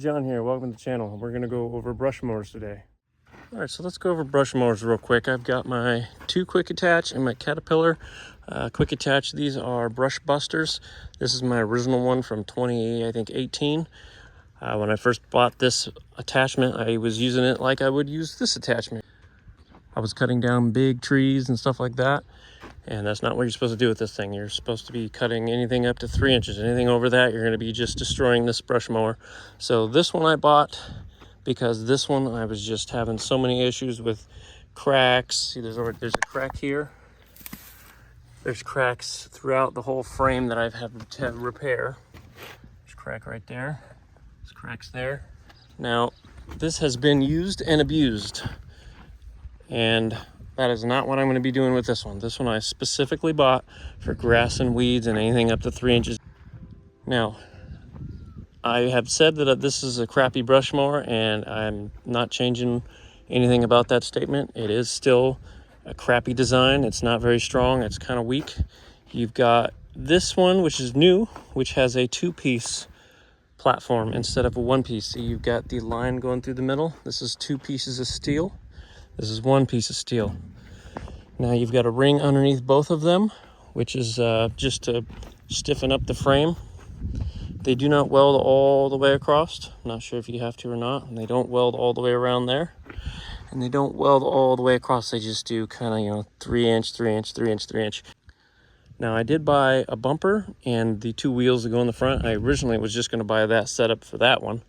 John here. Welcome to the channel. We're going to go over brush mowers today. All right, so let's go over brush mowers real quick. I've got my 2 quick attach and my Caterpillar quick attach. These are brush busters. This is my original one from 2018. When I first bought this attachment, I was using it like I would use this attachment. I was cutting down big trees and stuff like that. And that's not what you're supposed to do with this thing. You're supposed to be cutting anything up to 3 inches. Anything over that, you're going to be just destroying this brush mower. So this one I bought because this one I was just having so many issues with cracks. See, there's a crack here. There's cracks throughout the whole frame that I've had to repair. There's a crack right there. There's cracks there. Now, this has been used and abused. And that is not what I'm going to be doing with this one. This one I specifically bought for grass and weeds and anything up to 3 inches. Now, I have said that this is a crappy brush mower, and I'm not changing anything about that statement. It is still a crappy design. It's not very strong. It's kind of weak. You've got this one, which is new, which has a 2-piece platform instead of a 1-piece. So you've got the line going through the middle. This is 2 pieces of steel. This is 1 piece of steel. Now you've got a ring underneath both of them, which is just to stiffen up the frame. They do not weld all the way across. I'm not sure if you have to or not. And they don't weld all the way around there. And they don't weld all the way across. They just do kind of, 3 inch, 3 inch, 3 inch, 3 inch. Now I did buy a bumper and the 2 wheels that go in the front. I originally was just going to buy that setup for that one.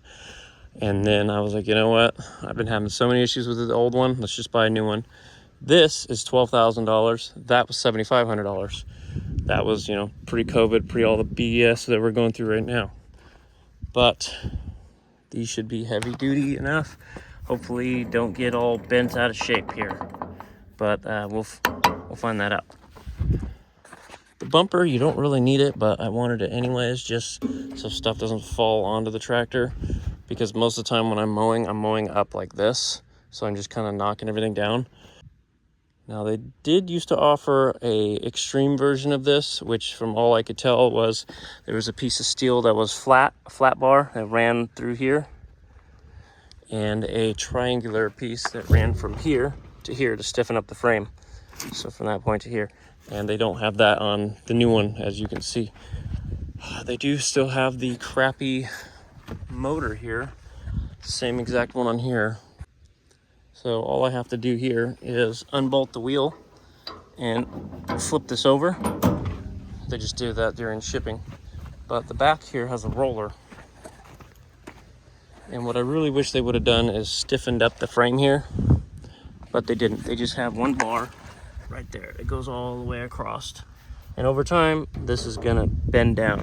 And then I was like, you know what? I've been having so many issues with the old one. Let's just buy a new one. This is $12,000. That was $7,500. That was, pre-COVID, pre all the BS that we're going through right now. But these should be heavy duty enough. Hopefully don't get all bent out of shape here. But we'll find that out. The bumper, you don't really need it, but I wanted it anyways, just so stuff doesn't fall onto the tractor. Because most of the time when I'm mowing up like this. So I'm just kind of knocking everything down. Now they did used to offer a extreme version of this, which from all I could tell was there was a piece of steel that was flat, a flat bar that ran through here. And a triangular piece that ran from here to stiffen up the frame. So from that point to here. And they don't have that on the new one, as you can see. They do still have the crappy motor here, same exact one on here. So all I have to do here is unbolt the wheel and flip this over. They just do that during shipping. But the back here has a roller. And what I really wish they would have done is stiffened up the frame here, but they didn't. They just have one bar right there. It goes all the way across. And over time, this is gonna bend down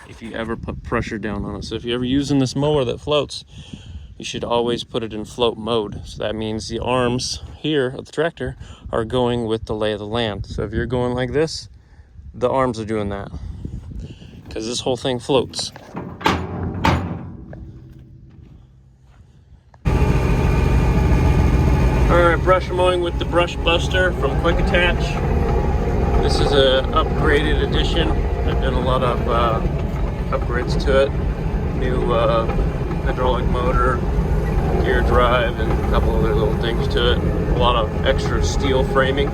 if you ever put pressure down on it. So if you're ever using this mower that floats, you should always put it in float mode. So that means the arms here of the tractor are going with the lay of the land. So if you're going like this, the arms are doing that because this whole thing floats. All right, brush mowing with the brush buster from Quick Attach. This is a upgraded edition. I've done a lot of upgrades to it. New hydraulic motor, gear drive, and a couple other little things to it. A lot of extra steel framing.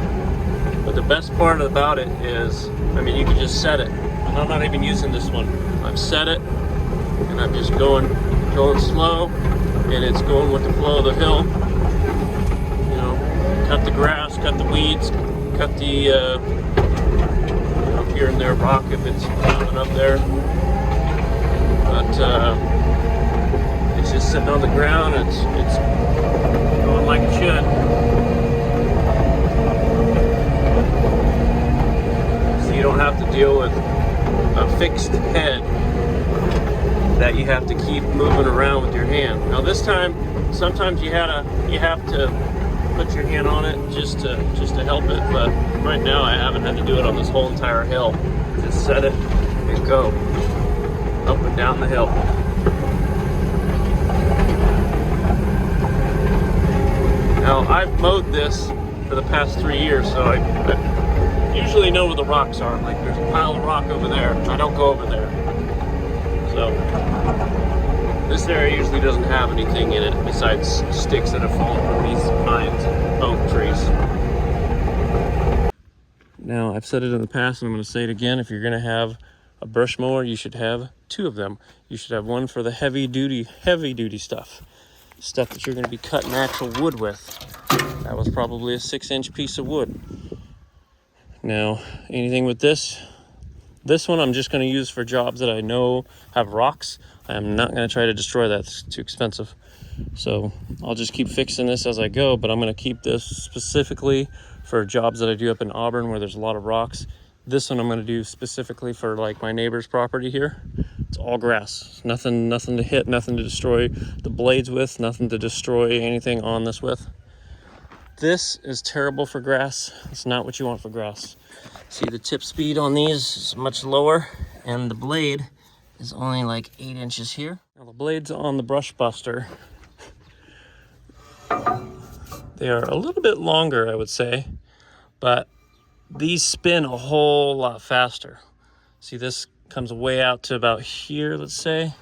But the best part about it is, you can just set it. And I'm not even using this one. I've set it, and I'm just going slow, and it's going with the flow of the hill. Cut the grass, cut the weeds, cut the here and there rock if it's coming up there. But it's just sitting on the ground. It's going like it should. So you don't have to deal with a fixed head that you have to keep moving around with your hand. Now this time, sometimes you have to put your hand on it just to help it, but right now I haven't had to do it on this whole entire hill. Just set it and go up and down the hill. Now I've mowed this for the past 3 years, so I usually know where the rocks are. Like there's a pile of rock over there. I don't go over there. So This area usually doesn't have anything in it besides sticks that have fallen from these pines and oak trees. Now, I've said it in the past and I'm going to say it again. If you're going to have a brush mower, you should have two of them. You should have one for the heavy duty stuff that you're going to be cutting actual wood with. That was probably a 6-inch piece of wood. Now, anything with this one I'm just going to use for jobs that I know have rocks. I'm not going to try to destroy that. It's too expensive. So I'll just keep fixing this as I go, but I'm going to keep this specifically for jobs that I do up in Auburn where there's a lot of rocks. This one I'm going to do specifically for like my neighbor's property here. It's all grass. Nothing to hit, nothing to destroy the blades with, nothing to destroy anything on this with. This is terrible for grass. It's not what you want for grass. See, the tip speed on these is much lower, and the blade is only like 8 inches here. Now the blades on the brush buster, they are a little bit longer, I would say, but these spin a whole lot faster. See, this comes way out to about here, let's say.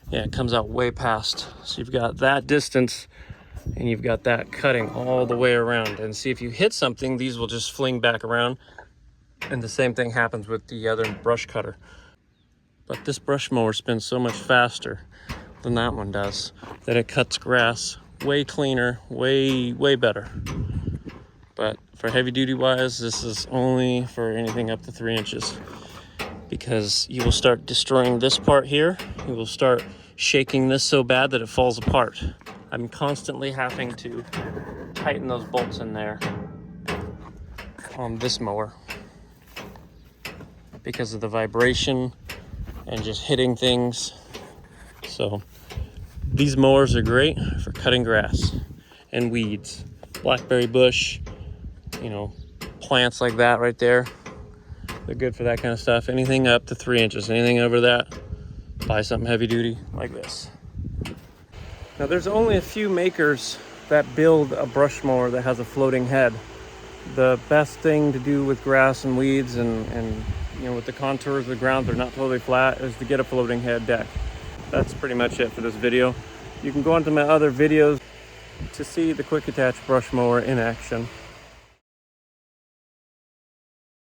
Yeah, it comes out way past. So you've got that distance and you've got that cutting all the way around. And see, if you hit something, these will just fling back around. And the same thing happens with the other brush cutter. But this brush mower spins so much faster than that one does that it cuts grass way cleaner, way better. But for heavy duty wise, this is only for anything up to 3 inches, because you will start destroying this part here. You will start shaking this so bad that it falls apart. I'm constantly having to tighten those bolts in there on this mower because of the vibration and just hitting things. So these mowers are great for cutting grass and weeds, blackberry bush, you know, plants like that right there. They're good for that kind of stuff. Anything up to 3 inches, anything over that, buy something heavy duty like this. Now there's only a few makers that build a brush mower that has a floating head. The best thing to do with grass and weeds and you know, with the contours of the ground, they're not totally flat, is to get a floating head deck. That's pretty much it for this video. You can go onto my other videos to see the quick attach brush mower in action.